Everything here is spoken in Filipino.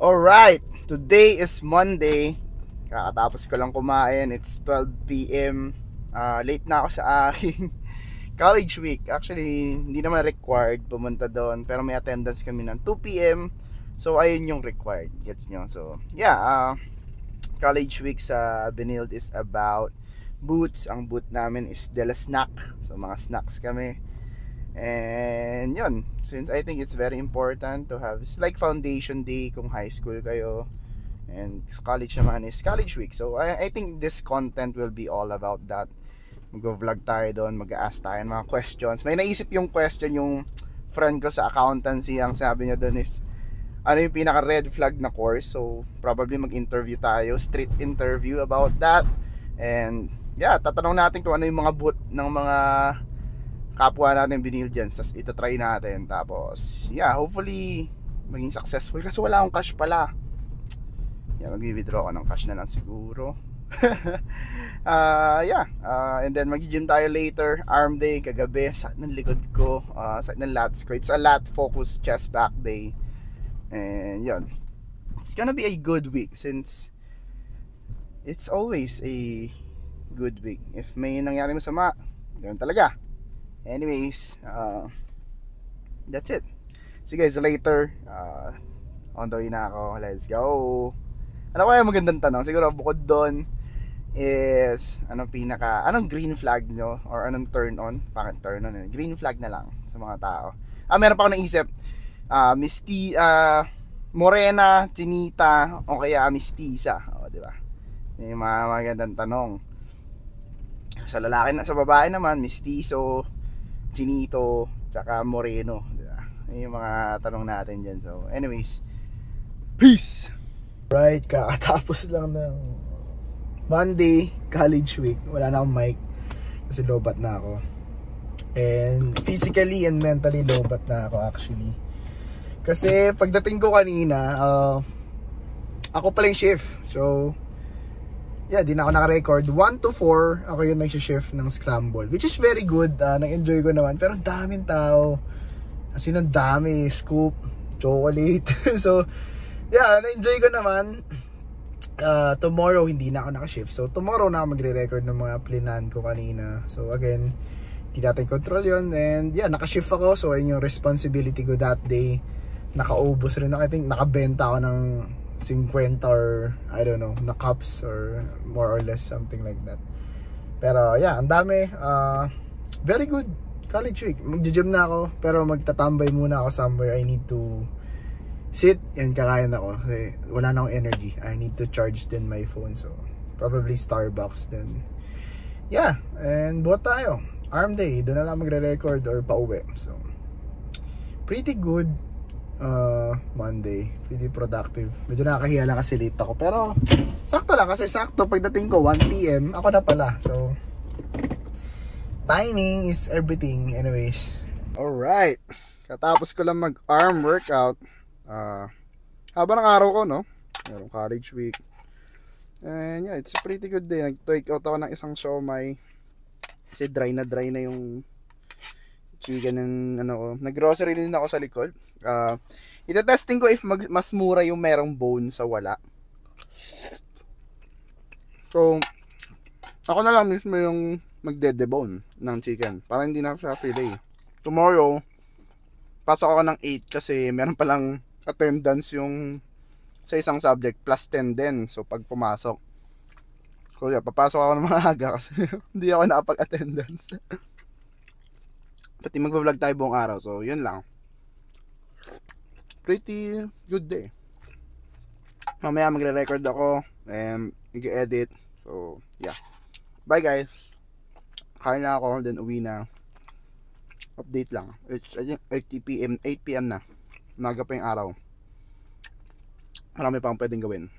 Alright, today is Monday. Kakatapos ko lang kumain. It's 12 p.m. Late na ako sa aking college week. Actually, hindi naman required pumunta doon. Pero may attendance kami ng 2 p.m. So, ayun yung required. Gets nyo? So, yeah. College week sa Benilde is about booths. Ang booth namin is Dela Snack. So, mga snacks kami. And yun, since I think it's very important to have, it's like foundation day kung high school kayo, and college naman is college week. So I think this content will be all about that. Mag-vlog tayo doon, mag-ask tayo ng mga questions. May naisip yung question yung friend ko sa accountancy. Ang sabi niya doon is, ano yung pinaka red flag na course. So probably mag-interview tayo, street interview about that. And yeah, tatanong natin kung ano yung mga booth ng mga kapwa natin Benildians, tas itatry natin. Tapos yeah, hopefully maging successful. Kasi wala akong cash pala. Yeah, mag-withdraw ako ng cash na lang siguro. And then mag-gym tayo later. Arm day kagabi, sakit ng likod ko, sakit ng lats ko. It's a lat focus chest back day. And yun, it's gonna be a good week since it's always a good week. If may nangyari masama, ganun talaga. Anyways, that's it. See you guys later. On the way na ako. Let's go. Ano kaya magandang tanong? Siguro bukod doon is anong green flag nyo or anong turn on? Bakit turn on? Green flag na lang sa mga tao. Meron pa ako naisip. Morena, chinita, o kaya mistisa. O, di ba? Yung mga magandang tanong. Sa lalaki na, sa babae naman, mistiso, chinito, tsaka moreno, diba? Yung mga tanong natin dyan. So anyways, peace. Right, kakatapos lang ng Monday college week. Wala na akong mic kasi lobat na ako, and physically and mentally lobat na ako actually. Kasi pagdating ko kanina, ako pala yung shift. So yeah, di na ako naka-record. 1 to 4 ako yung nag-shift ng scramble, which is very good. Nag-enjoy ko naman. Pero daming tao. Kasi nang dami. Scoop, chocolate. So yeah, na-enjoy ko naman. Tomorrow hindi na ako naka-shift. So tomorrow na ako magre-record ng mga plinan ko kanina. So again, hindi natin control yun. And yeah, naka-shift ako. So ayun yung responsibility ko that day. Nakaubos rin ako. I think nakabenta ako ng 50 or I don't know, na cups or more or less something like that. Pero yeah, ang dami. Very good college week. Magja-gym na ako, pero magtatambay muna ako somewhere. I need to sit and kakain ako kasi wala na akong energy. I need to charge din my phone, so probably Starbucks then. Yeah, and buhat tayo. Arm day, doon na lang magre-record or pauwi. So pretty good. Monday, pretty productive. Medyo nakakahiya lang kasi late ako, pero sakto lang kasi sakto pagdating ko 1 PM ako na pala. So timing is everything. Anyways, alright, katapos ko lang mag arm workout. Haba ng araw ko, no? Merong college week, and yeah, it's a pretty good day. Nag-take out ako ng isang siomai kasi dry na yung chicken and ano ko. Nag-grocery din ako sa likod. Ita-testing ko if mas mura yung merong bone sa wala. So ako na lang mismo yung magde-debone ng chicken para hindi na siya fillet. Tomorrow pasok ako ng 8 kasi meron palang attendance yung sa isang subject plus 10 din. So pag pumasok, so yeah, papasok ako ng mga aga kasi hindi ako nakapag-attendance. Pati mag-vlog tayo buong araw. So yun lang. Pretty good day. Mamaya magre-record ako and mag-edit. So yeah, bye guys. Kain na ako, then uwi na. Update lang. It's 8 PM na. Umaga pa yung araw. Marami pang pwedeng gawin.